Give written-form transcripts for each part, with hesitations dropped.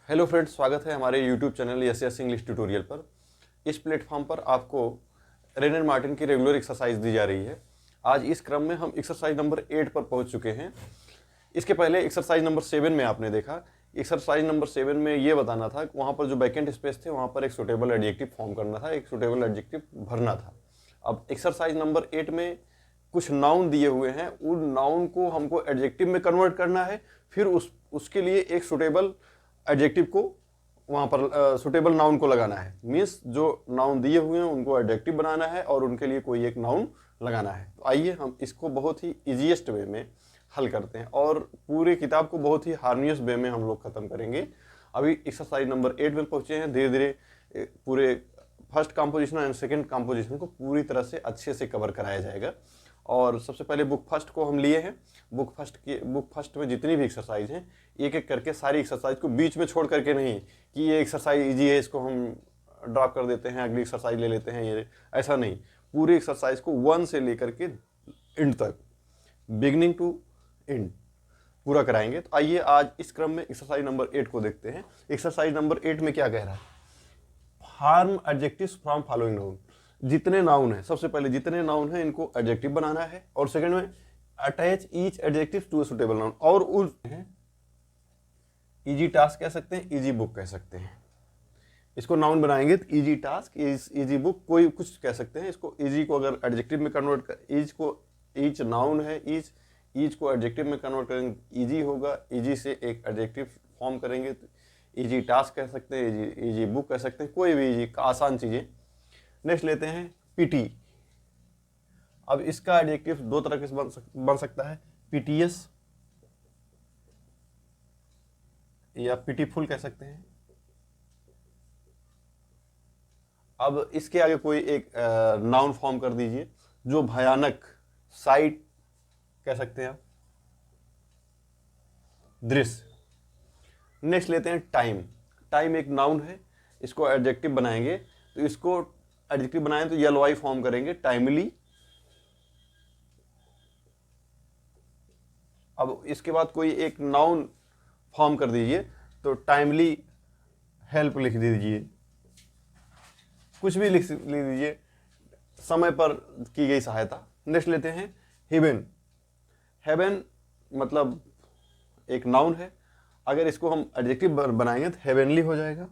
Hello friends, स्वागत है हमारे YouTube channel yes yes English tutorial पर। इस प्लेटफॉर्म पर आपको रेनर मार्टिन की रेगुलर एक्सरसाइज दी जा रही है। आज इस क्रम में हम एक्सरसाइज नंबर 8 पर पहुंच चुके हैं। इसके पहले एक्सरसाइज नंबर 7 में आपने देखा। एक्सरसाइज नंबर 7 में ये बताना था कि वहाँ पर जो वैकेंट स्पेस थे वहाँ पर एक सुटेबल एडजेक्टिव फॉर्म करना था, एक सुटेबल एडजेक्टिव भरना था। अब एक्सरसाइज नंबर 8 में कुछ नाउन दिए हुए हैं, उन नाउन को हमको एडजेक्टिव में कन्वर्ट करना है, फिर उसके लिए एक सुटेबल एडजेक्टिव को वहां पर सुटेबल नाउन को लगाना है। मीन्स जो नाउन दिए हुए हैं उनको एडजेक्टिव बनाना है और उनके लिए कोई एक नाउन लगाना है। तो आइए हम इसको बहुत ही इजीएस्ट वे में हल करते हैं और पूरी किताब को बहुत ही हार्मोनियस वे में हम लोग खत्म करेंगे। अभी एक्सरसाइज नंबर 8 में पहुंचे हैं। धीरे धीरे पूरे first composition and second composition को पूरी तरह से अच्छे से कवर कराया जाएगा। और सबसे पहले बुक फर्स्ट को हम लिए हैं। बुक फर्स्ट में जितनी भी एक्सरसाइज हैं, एक एक करके सारी एक्सरसाइज को बीच में छोड़ करके नहीं कि ये एक्सरसाइज इजी है, इसको हम ड्रॉप कर देते हैं, अगली एक्सरसाइज ले लेते हैं, ये ऐसा नहीं। पूरी एक्सरसाइज को 1 से लेकर के एंड तक, बिगनिंग टू एंड पूरा कराएंगे। तो आइए आज इस क्रम में एक्सरसाइज नंबर 8 को देखते हैं। एक्सरसाइज नंबर 8 में क्या कह रहा है? Form adjectives from following noun. जितने नाउन है, सबसे पहले जितने नाउन है इनको एडजेक्टिव बनाना है, और सेकंड में attach each adjective to a suitable noun. और उस इजी टास्क कह सकते हैं, इजी बुक कह सकते हैं। इसको नाउन बनाएंगे तो इजी टास्क, इजी बुक, कोई कुछ कह सकते हैं। इसको इजी को अगर एडजेक्टिव में कन्वर्ट कर, ईच नाउन है, ईच को एडजेक्टिव में कन्वर्ट करेंगे इजी होगा। इजी से एक एडजेक्टिव फॉर्म करेंगे तो इजी टास्क कह सकते हैं, इजी बुक कह सकते हैं, कोई भी इजी आसान चीजें। नेक्स्ट लेते हैं पीटी। अब इसका एडजेक्टिव दो तरह से बन सकता है, पीटीएस या पिटीफुल कह सकते हैं। अब इसके आगे कोई एक नाउन फॉर्म कर दीजिए जो भयानक, साइट कह सकते हैं आप, दृश्य। नेक्स्ट लेते हैं टाइम। टाइम एक नाउन है, इसको एडजेक्टिव बनाएंगे तो इसको एडजेक्टिव बनाएं तो यलवाई फॉर्म करेंगे, टाइमली। अब इसके बाद कोई एक नाउन फॉर्म कर दीजिए तो टाइमली हेल्प लिख दीजिए, कुछ भी लिख दीजिए, समय पर की गई सहायता। नेक्स्ट लेते हैं हेवन। हेवन मतलब एक नाउन है, अगर इसको हम एडजेक्टिव बनाएंगे तो हेवनली हो जाएगा।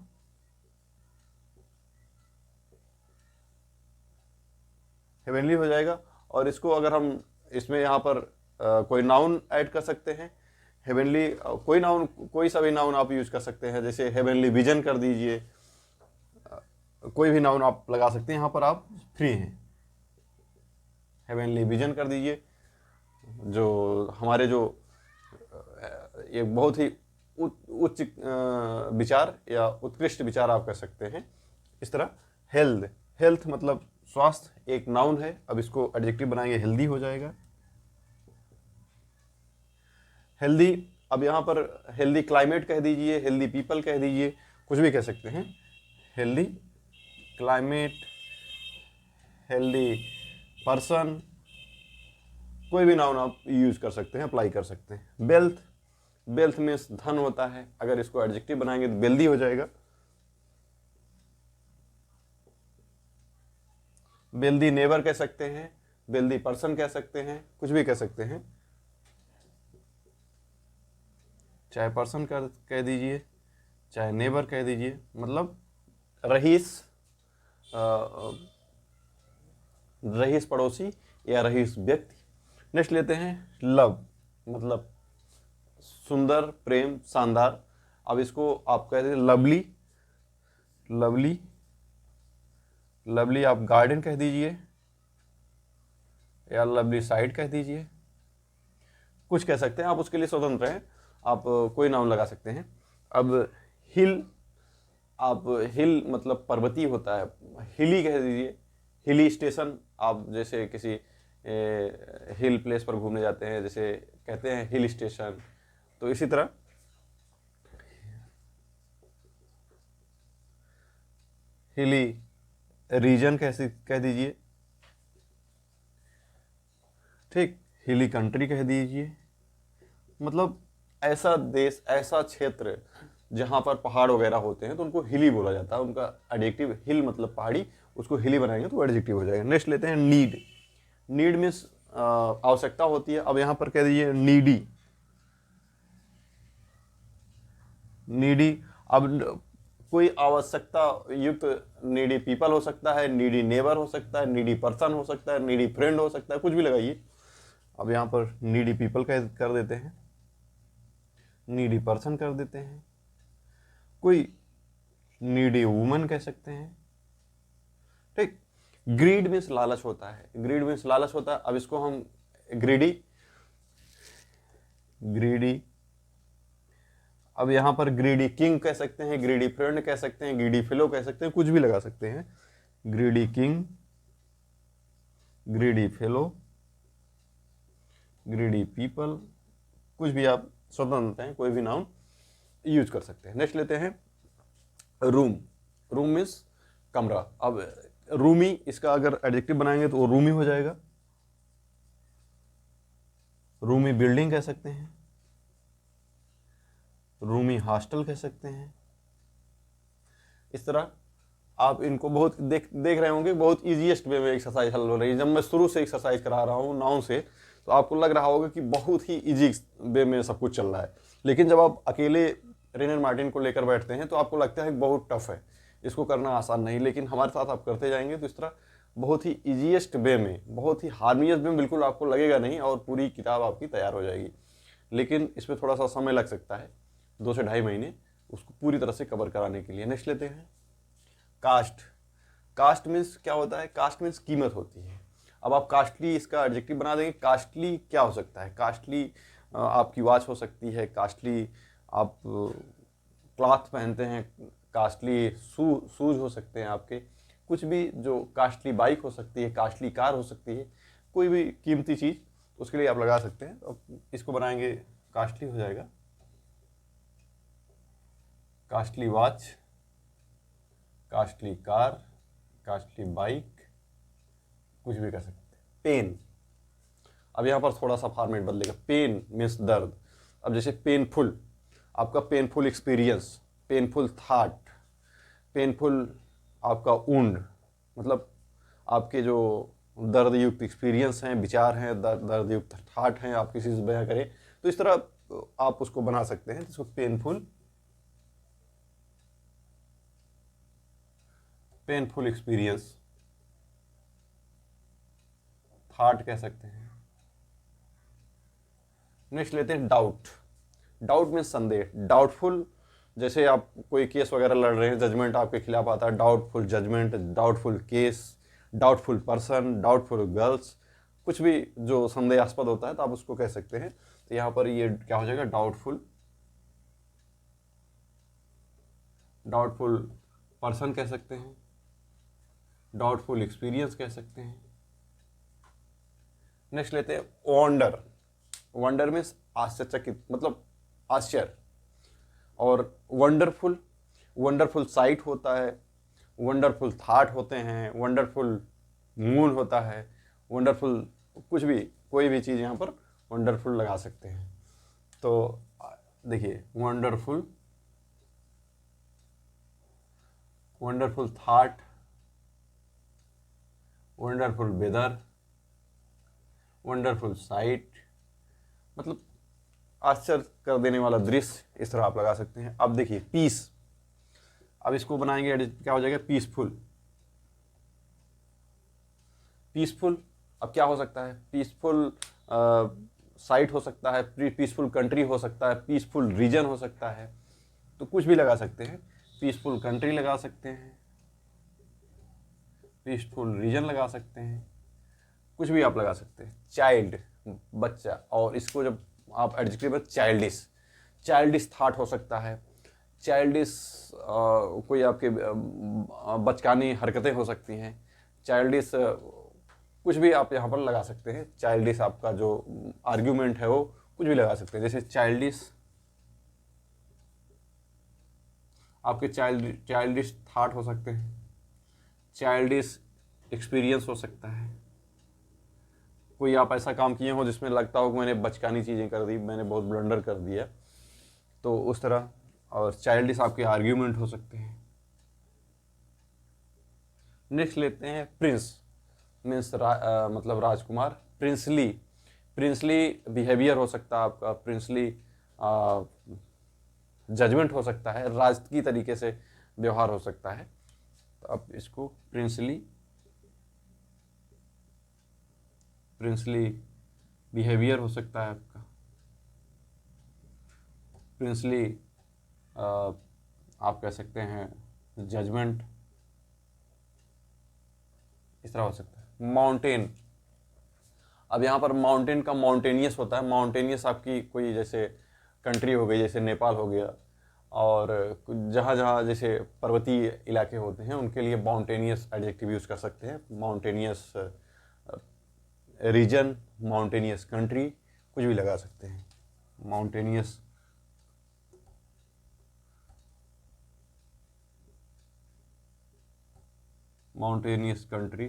हेवनली हो जाएगा। और इसको अगर हम इसमें यहाँ पर कोई नाउन ऐड कर सकते हैं, हेवनली, कोई नाउन, कोई सा भी नाउन आप यूज कर सकते हैं, जैसे हेवनली विजन कर दीजिए, कोई भी नाउन आप लगा सकते हैं, यहाँ पर आप फ्री हैं। हेवनली विजन कर दीजिए, जो हमारे जो एक बहुत ही उच्च विचार या उत्कृष्ट विचार आप कह सकते हैं। इस तरह हेल्थ, हेल्थ मतलब स्वास्थ्य, एक नाउन है। अब इसको एडजेक्टिव बनाएंगे, हेल्दी हो जाएगा। हेल्दी, अब यहाँ पर हेल्दी क्लाइमेट कह दीजिए, हेल्दी पीपल कह दीजिए, कुछ भी कह सकते हैं। हेल्दी क्लाइमेट, हेल्दी पर्सन, कोई भी नाउन आप यूज कर सकते हैं, अप्लाई कर सकते हैं। वेल्थ, वेल्थ में धन होता है, अगर इसको एडजेक्टिव बनाएंगे तो वेल्दी हो जाएगा। वेल्दी नेबर कह सकते हैं, वेल्दी पर्सन कह सकते हैं, कुछ भी कह सकते हैं, चाहे पर्सन कह दीजिए, चाहे नेबर कह दीजिए, मतलब रईस, रईस पड़ोसी या रईस व्यक्ति। नेक्स्ट लेते हैं लव, मतलब सुंदर, प्रेम, शानदार। अब इसको आप कह दीजिए लवली, लवली, लवली आप गार्डन कह दीजिए या लवली साइड कह दीजिए, कुछ कह सकते हैं, आप उसके लिए स्वतंत्र हैं, आप कोई नाम लगा सकते हैं। अब हिल, आप हिल मतलब पर्वतीय होता है, हिली कह दीजिए। हिली स्टेशन, आप जैसे किसी हिल प्लेस पर घूमने जाते हैं, जैसे कहते हैं हिल स्टेशन, तो इसी तरह हिली रीजन कह दीजिए, ठीक। हिली कंट्री कह दीजिए, मतलब ऐसा देश, ऐसा क्षेत्र जहाँ पर पहाड़ वगैरह होते हैं तो उनको हिली बोला जाता है, उनका एडजेक्टिव हिल मतलब पहाड़ी, उसको हिली बनाएंगे तो एडजेक्टिव हो जाएगा। नेक्स्ट लेते हैं नीड। नीड मीन्स आवश्यकता होती है। अब यहाँ पर कह दीजिए नीडी, नीडी। अब कोई आवश्यकता युक्त नीडी पीपल हो सकता है, नीडी नेबर हो सकता है, नीडी पर्सन हो सकता है, नीडी फ्रेंड हो सकता है, कुछ भी लगाइए। अब यहाँ पर नीडी पीपल कर देते हैं, नीडी पर्सन कर देते हैं, कोई नीडी वुमन कह सकते हैं। ठीक। ग्रीड मीन्स लालच होता है, ग्रीड मीन्स लालच होता है। अब इसको हम ग्रीडी, ग्रीडी। अब यहां पर ग्रीडी किंग कह सकते हैं, ग्रीडी फ्रेंड कह सकते हैं, ग्रीडी फेलो कह सकते हैं, कुछ भी लगा सकते हैं। Greedy king, greedy fellow, greedy people, कुछ भी आप स्वतंत्र हैं, कोई भी नाउन यूज कर सकते हैं। नेक्स्ट लेते हैं रूम। रूम मीन्स कमरा। अब रूमी, इसका अगर एडजेक्टिव बनाएंगे तो वो रूमी हो जाएगा। रूमी बिल्डिंग कह सकते हैं, रूमी हॉस्टल कह सकते हैं। इस तरह आप इनको बहुत देख रहे होंगे, बहुत इजीएस्ट वे में एक्सरसाइज हल हो रही है। जब मैं शुरू से एक्सरसाइज करा रहा हूँ नाउन से, तो आपको लग रहा होगा कि बहुत ही इजी वे में सब कुछ चल रहा है, लेकिन जब आप अकेले रेनर मार्टिन को लेकर बैठते हैं तो आपको लगता है कि बहुत टफ है, इसको करना आसान नहीं। लेकिन हमारे साथ आप करते जाएंगे तो इस तरह बहुत ही इजीएस्ट वे में, बहुत ही हार्मोनियस वे में बिल्कुल आपको लगेगा नहीं, और पूरी किताब आपकी तैयार हो जाएगी। लेकिन इसमें थोड़ा सा समय लग सकता है, 2 से ढाई महीने उसको पूरी तरह से कवर कराने के लिए। नेक्स्ट लेते हैं कास्ट। कास्ट मीन्स क्या होता है? कास्ट मीन्स कीमत होती है। अब आप कास्टली इसका एडजेक्टिव बना देंगे। कास्टली क्या हो सकता है? कास्टली आपकी वॉच हो सकती है, कास्टली आप क्लॉथ पहनते हैं, कास्टली शूज हो सकते हैं आपके, कुछ भी जो कास्टली बाइक हो सकती है, कास्टली कार हो सकती है, कोई भी कीमती चीज़ उसके लिए आप लगा सकते हैं। तो इसको बनाएंगे कास्टली हो जाएगा, costly watch, costly car, costly bike, कुछ भी कर सकते हैं। पेन, अब यहाँ पर थोड़ा सा फॉर्मेट बदलेगा। पेन मीन्स दर्द। अब जैसे पेनफुल, आपका painful experience, painful thought, painful आपका वुंड, मतलब आपके जो दर्द युक्त एक्सपीरियंस हैं, विचार हैं, दर्द युक्त थाट हैं, आप किसी से बयां करें तो इस तरह आप उसको बना सकते हैं। जिसको पेनफुल, पेनफुल एक्सपीरियंस, थाट कह सकते हैं। नेक्स्ट लेते हैं डाउट। डाउट मीन्स संदेह, डाउटफुल। जैसे आप कोई केस वगैरह लड़ रहे हैं, जजमेंट आपके खिलाफ आता है, doubtful judgement, doubtful case, doubtful person, doubtful girls, कुछ भी जो संदेहास्पद होता है तो आप उसको कह सकते हैं। तो यहाँ पर ये क्या हो जाएगा? डाउटफुल, डाउटफुल पर्सन कह सकते हैं, डाउटफुल एक्सपीरियंस कह सकते हैं। नेक्स्ट लेते हैं वंडर। वंडर मीन्स आश्चर्यचकित, मतलब आश्चर्य। और वंडरफुल, वंडरफुल साइट होता है, वंडरफुल थाट होते हैं, वंडरफुल मून होता है, वंडरफुल कुछ भी, कोई भी चीज़ यहाँ पर वंडरफुल लगा सकते हैं। तो देखिए wonderful, wonderful thought, wonderful weather, wonderful sight, मतलब आश्चर्य कर देने वाला दृश्य, इस तरह आप लगा सकते हैं। अब देखिए पीस, अब इसको बनाएंगे क्या हो जाएगा? Peaceful, peaceful. अब क्या हो सकता है? पीसफुल साइट हो सकता है, पीसफुल कंट्री हो सकता है, पीसफुल रीजन हो सकता है, तो कुछ भी लगा सकते हैं। पीसफुल कंट्री लगा सकते हैं, पीसफुल रीजन लगा सकते हैं, कुछ भी आप लगा सकते हैं। चाइल्ड, बच्चा, और इसको जब आप एडजेक्टिव में चाइल्डिश, चाइल्डिश थाट हो सकता है, चाइल्डिश कोई आपके बचकानी हरकतें हो सकती हैं, चाइल्डिश कुछ भी आप यहाँ पर लगा सकते हैं। चाइल्डिश आपका जो आर्ग्यूमेंट है वो कुछ भी लगा सकते हैं। जैसे चाइल्डिश, आपके चाइल्डिश थाट हो सकते हैं, चाइल्डिश एक्सपीरियंस हो सकता है, कोई आप ऐसा काम किए हो जिसमें लगता हो कि मैंने बचकानी चीज़ें कर दी, मैंने बहुत ब्लंडर कर दिया, तो उस तरह और चाइल्डिश आपके आर्ग्यूमेंट हो सकते हैं। नेक्स्ट लेते हैं प्रिंस, मीन्स मतलब राजकुमार। प्रिंसली, प्रिंसली बिहेवियर हो सकता है आपका, प्रिंसली जजमेंट हो सकता है, राज की तरीके से व्यवहार हो सकता है। तो अब इसको प्रिंसली, प्रिंसली बिहेवियर हो सकता है आपका, प्रिंसली आप कह सकते हैं जजमेंट, इस तरह हो सकता है। माउंटेन, अब यहाँ पर माउंटेन का माउंटेनियस होता है। माउंटेनियस आपकी कोई जैसे कंट्री हो गई, जैसे नेपाल हो गया, और जहाँ जहाँ जैसे पर्वतीय इलाके होते हैं उनके लिए माउंटेनियस एडजेक्टिव यूज़ कर सकते हैं। माउंटेनियस रीजन, माउंटेनियस कंट्री, कुछ भी लगा सकते हैं। माउंटेनियस, माउंटेनियस कंट्री,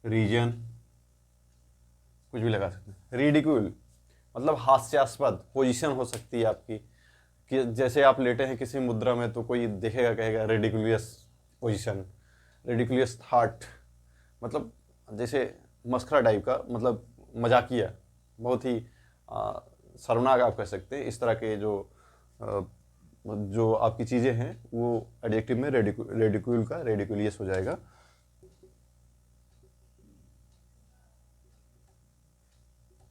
रीजन, कुछ भी लगा सकते हैं। रिडिक्यूल मतलब हास्यास्पद पोजीशन हो सकती है आपकी, कि जैसे आप लेटे हैं किसी मुद्रा में तो कोई देखेगा कहेगा रेडिकुलियस पोजीशन, रेडिकुलियस थाट, मतलब जैसे मस्खरा टाइप का, मतलब मजाकिया, बहुत ही शर्मनाक आप कह सकते हैं। इस तरह के जो आपकी चीज़ें हैं वो एडजेक्टिव में रेडिक्यूल का रेडिकुलियस हो जाएगा।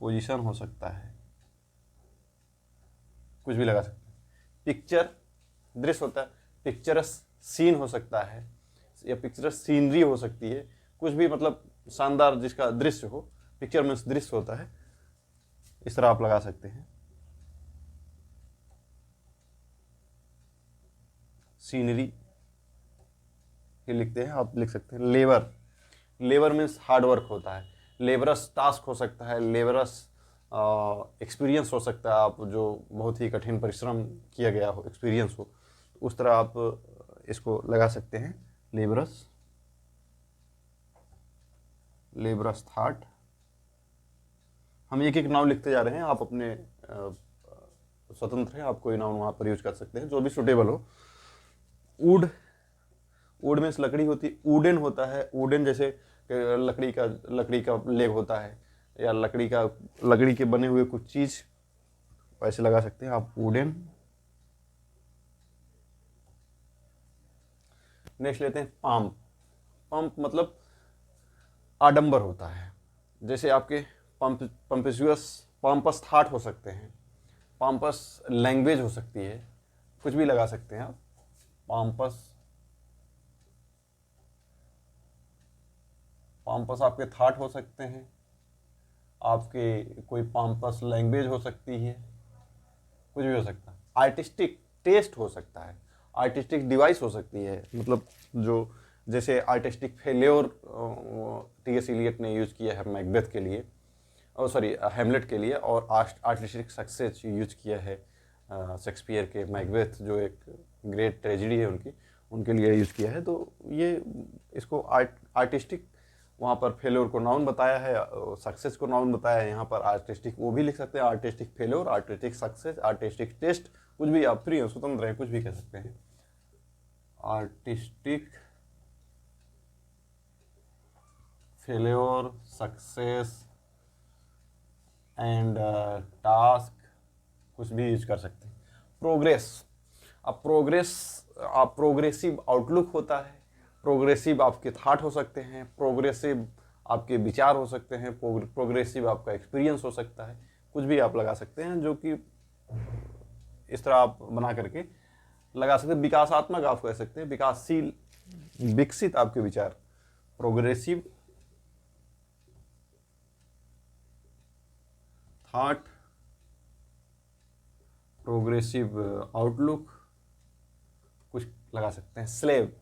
पोजीशन हो सकता है, कुछ भी लगा सकते हैं। पिक्चर दृश्य होता है, पिक्चरस सीन हो सकता है, या पिक्चरस सीनरी हो सकती है, कुछ भी मतलब शानदार जिसका दृश्य हो। पिक्चर में दृश्य होता है, इस तरह आप लगा सकते हैं। सीनरी लिखते हैं, आप लिख सकते हैं। Labour, labour means hard work होता है। लेबरस टास्क हो सकता है, लेबरस एक्सपीरियंस हो सकता है, आप जो बहुत ही कठिन परिश्रम किया गया हो, एक्सपीरियंस हो, उस तरह आप इसको लगा सकते हैं। Laborious, laborious thought. हम एक एक नाउन लिखते जा रहे हैं, आप अपने स्वतंत्र हैं, आप कोई नाउन वहाँ पर यूज कर सकते हैं जो भी सुटेबल हो। वुड, वुड मीन्स लकड़ी होती है। वुडन होता है, वुडन जैसे लकड़ी का लेग होता है, या लकड़ी के बने हुए कुछ चीज ऐसे लगा सकते हैं आप, वुडन। नेक्स्ट लेते हैं पंप। पंप मतलब आडंबर होता है, जैसे आपके पंपिशियस, पंपस थाट हो सकते हैं, पंपस लैंग्वेज हो सकती है, कुछ भी लगा सकते हैं आप। पंपस, पंपस आपके थाट हो सकते हैं, आपके कोई पंपस लैंग्वेज हो सकती है, कुछ भी हो सकता है। आर्टिस्टिक टेस्ट हो सकता है, आर्टिस्टिक डिवाइस हो सकती है, मतलब जो जैसे आर्टिस्टिक फेल्योर टी.एस. इलियट ने यूज किया है मैकबेथ के लिए, और सॉरी हेमलेट के लिए, और आर्टिस्टिक सक्सेस यूज किया है शेक्सपियर के मैकबेथ, जो एक ग्रेट ट्रेजेडी है उनके लिए यूज किया है। तो ये इसको आर्टिस्टिक, वहाँ पर फेल्योर को नाउन बताया है, सक्सेस को नाउन बताया है, यहाँ पर आर्टिस्टिक वो भी लिख सकते हैं, artistic failure, artistic success, artistic taste, कुछ भी आप फ्री हैं, स्वतंत्र हैं, कुछ भी कह सकते हैं। Artistic failure, success and task, कुछ भी यूज कर सकते हैं। प्रोग्रेस, अब आप प्रोग्रेसिव आउटलुक होता है, प्रोग्रेसिव आपके थाट हो सकते हैं, प्रोग्रेसिव आपके विचार हो सकते हैं, प्रोग्रेसिव आपका एक्सपीरियंस हो सकता है, कुछ भी आप लगा सकते हैं, जो कि इस तरह आप बना करके लगा सकते हैं। विकासात्मक आप कह सकते हैं, विकासशील, विकसित आपके विचार, प्रोग्रेसिव थाट, प्रोग्रेसिव आउटलुक, कुछ लगा सकते हैं। स्लेव,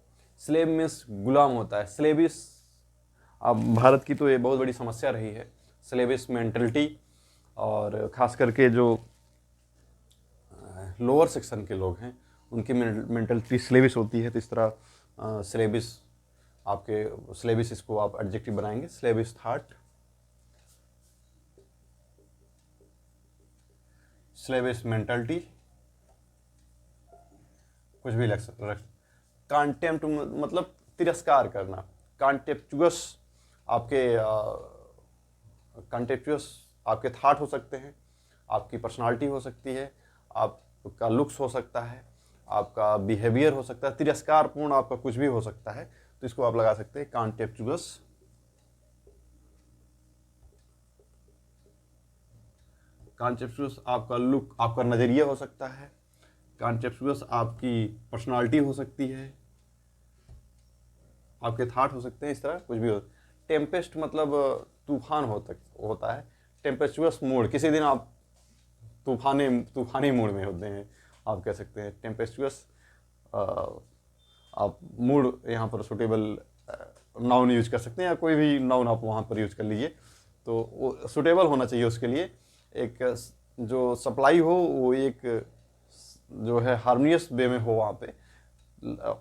स्लेव मीन्स गुलाम होता है। स्लेविस, अब भारत की तो ये बहुत बड़ी समस्या रही है, स्लेविस मेंटलिटी, और ख़ास करके जो लोअर सेक्शन के लोग हैं उनकी मेंटलिटी स्लेविस होती है। तो इस तरह स्लेविस, आपके स्लेविस, इसको आप एडजेक्टिव बनाएंगे, स्लेविस थाट, स्लेविस मेंटलिटी, कुछ भी रख। कॉन्टेम्प्ट मतलब तिरस्कार करना। कॉन्टेम्प्चुअस आपके कॉन्टेम्प्चुअस आपके थाट हो सकते हैं, आपकी पर्सनालिटी हो सकती है, आपका लुक्स हो सकता है, आपका बिहेवियर हो सकता है, तिरस्कारपूर्ण आपका कुछ भी हो सकता है। तो इसको आप लगा सकते हैं कॉन्टेम्प्चुअस। कॉन्टेम्प्चुअस आपका लुक, आपका नज़रिया हो सकता है। कॉन्टेम्प्चुअस आपकी पर्सनालिटी हो सकती है, आपके थाट हो सकते हैं, इस तरह कुछ भी हो। टेम्पेस्ट मतलब तूफान होता है। टेम्पेस्चुअस मूड, किसी दिन आप तूफानी मूड में होते हैं, आप कह सकते हैं टेम्पेस्चुअस। आप मूड यहाँ पर सुटेबल नाउन यूज कर सकते हैं, या कोई भी नाउन आप वहाँ पर यूज कर लीजिए। तो वो सुटेबल होना चाहिए उसके लिए, एक जो सप्लाई हो वो एक जो है हार्मोनियस वे में हो, वहाँ पे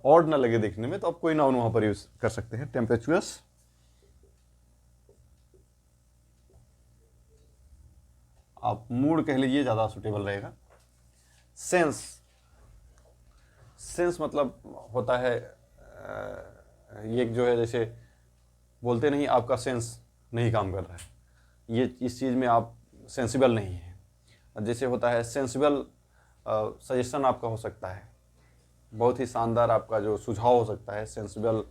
ऑड ना लगे देखने में, तो आप कोई नाउन वहाँ पर यूज कर सकते हैं। टेम्पेस्चुअस। आप मूड कह लीजिए, ज़्यादा सुटेबल रहेगा। सेंस। सेंस मतलब होता है ये जो है, जैसे बोलते नहीं आपका सेंस नहीं काम कर रहा है, ये इस चीज़ में आप सेंसिबल नहीं है। जैसे होता है सेंसिबल सजेशन आपका हो सकता है, बहुत ही शानदार आपका जो सुझाव हो सकता है। सेंसिबल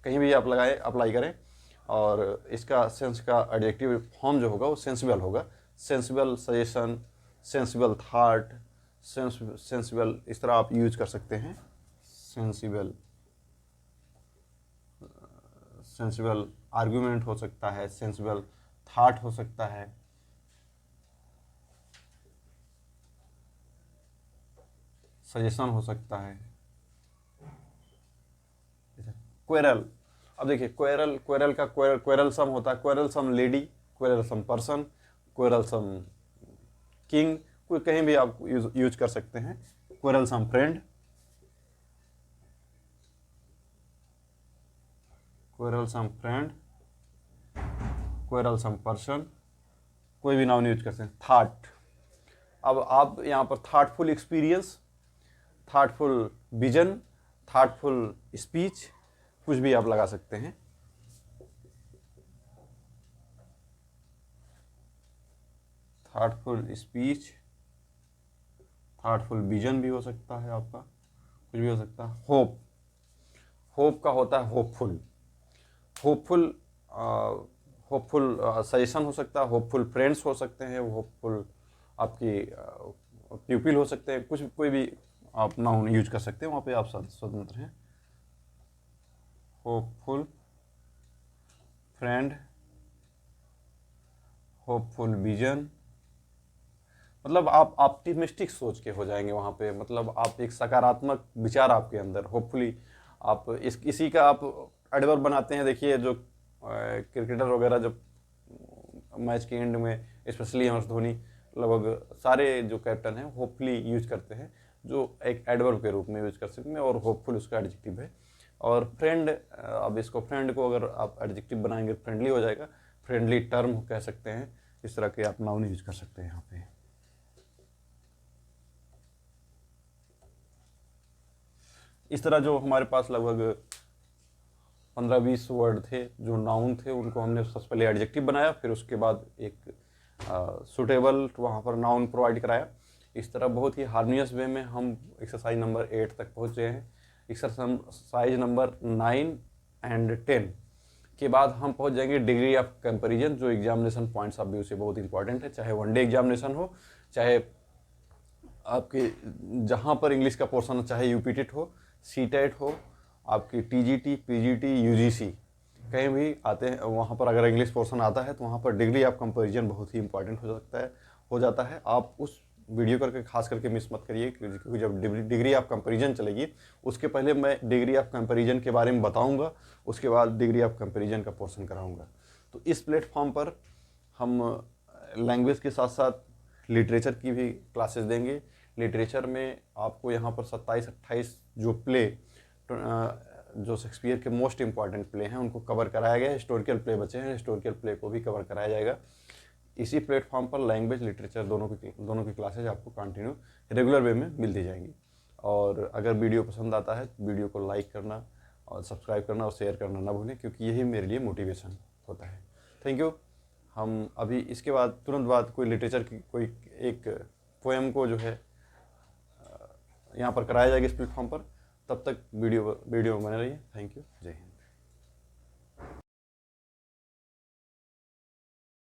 कहीं भी आप लगाए, अप्लाई करें, और इसका सेंस का एडजेक्टिव फॉर्म जो होगा वो सेंसिबल होगा। Sensible suggestion, sensible thought, sensible, इस तरह आप यूज कर सकते हैं। सेंसिबल, सेंसिबल आर्गुमेंट हो सकता है, सेंसिबल थाट हो सकता है, सजेशन हो सकता है। क्वेरल, अब देखिए क्वेरल का क्वेरलसम होता है, क्वेरलसम लेडी, क्वेरलसम पर्सन, क्वेरलसम किंग, कोई कहीं भी आप यूज कर सकते हैं। क्वेरलसम फ्रेंड, क्वेरलसम फ्रेंड, क्वेरलसम पर्सन, कोई भी नाउन यूज कर सकते हैं। थाट, अब आप यहाँ पर thoughtful experience, thoughtful vision, thoughtful speech, कुछ भी आप लगा सकते हैं। थाटफुल स्पीच, थाटफुल विजन भी हो सकता है आपका, कुछ भी हो सकता है। होप, होप का होता है होपफुल, होपफुल होपफुल सजेशन हो सकता है, होपफुल फ्रेंड्स हो सकते हैं, होपफुल आपकी प्यूपिल हो सकते हैं, कुछ कोई भी आप नाउन यूज कर सकते हैं, वहाँ पे आप स्वतंत्र हैं। होपफुल फ्रेंड, होपफुल विजन, मतलब आप ऑप्टिमिस्टिक सोच के हो जाएंगे वहाँ पे, मतलब आप एक सकारात्मक विचार आपके अंदर, होपफुली आप इसी का आप एडवर्ब बनाते हैं। देखिए जो क्रिकेटर वगैरह जब मैच के एंड में, स्पेशली एम एस धोनी, लगभग सारे जो कैप्टन हैं होपफुली यूज करते हैं, जो एक एडवर्ब के रूप में यूज कर सकते हैं, और होपफुल उसका एडजेक्टिव है। और फ्रेंड, अब इसको फ्रेंड को अगर आप एडजेक्टिव बनाएंगे फ्रेंडली हो जाएगा, फ्रेंडली टर्म कह सकते हैं, इस तरह के आप नाउन यूज कर सकते हैं यहाँ पे। इस तरह जो हमारे पास लगभग 15-20 वर्ड थे जो नाउन थे, उनको हमने सबसे पहले एडजेक्टिव बनाया, फिर उसके बाद एक सुटेबल वहाँ पर नाउन प्रोवाइड कराया। इस तरह बहुत ही हार्मोनियस वे में हम एक्सरसाइज नंबर 8 तक पहुँचे हैं। एक्सरसाइज नंबर 9 एंड 10 के बाद हम पहुँच जाएंगे डिग्री ऑफ कंपैरिजन, जो एग्जामिनेशन पॉइंट्स ऑफ व्यू से बहुत इंपॉर्टेंट है, चाहे वनडे एग्जामिनेशन हो, चाहे आपके जहाँ पर इंग्लिश का पोर्शन हो, चाहे यूपीटेट हो, सीटेट हो, आपकी टीजीटी, पीजीटी, यूजीसी, कहीं भी आते हैं, वहाँ पर अगर इंग्लिश पोर्शन आता है तो वहाँ पर डिग्री ऑफ कंपैरिजन बहुत ही इंपॉर्टेंट हो जाता है। आप उस वीडियो करके खास करके मिस मत करिए, क्योंकि जब डिग्री ऑफ कंपैरिजन चलेगी उसके पहले मैं डिग्री ऑफ कंपैरिजन के बारे में बताऊँगा, उसके बाद डिग्री ऑफ कंपैरिजन का पोर्शन कराऊँगा। तो इस प्लेटफॉर्म पर हम लैंग्वेज के साथ साथ लिटरेचर की भी क्लासेस देंगे। लिटरेचर में आपको यहाँ पर 27-28 जो प्ले, जो शेक्सपियर के मोस्ट इंपॉर्टेंट प्ले हैं उनको कवर कराया गया है। हिस्टोरिकल प्ले बचे हैं, हिस्टोरिकल प्ले को भी कवर कराया जाएगा। इसी प्लेटफॉर्म पर लैंग्वेज लिटरेचर दोनों की क्लासेज आपको कंटिन्यू रेगुलर वे में मिलती जाएंगी। और अगर वीडियो पसंद आता है तो वीडियो को लाइक करना और सब्सक्राइब करना और शेयर करना ना भूलें, क्योंकि यही मेरे लिए मोटिवेशन होता है। Thank you. हम अभी इसके बाद तुरंत बाद कोई लिटरेचर की कोई एक पोएम को जो है यहाँ पर कराया जाएगा इस प्लेटफॉर्म पर। तब तक वीडियो बने रहिए। Thank you. जय हिंद।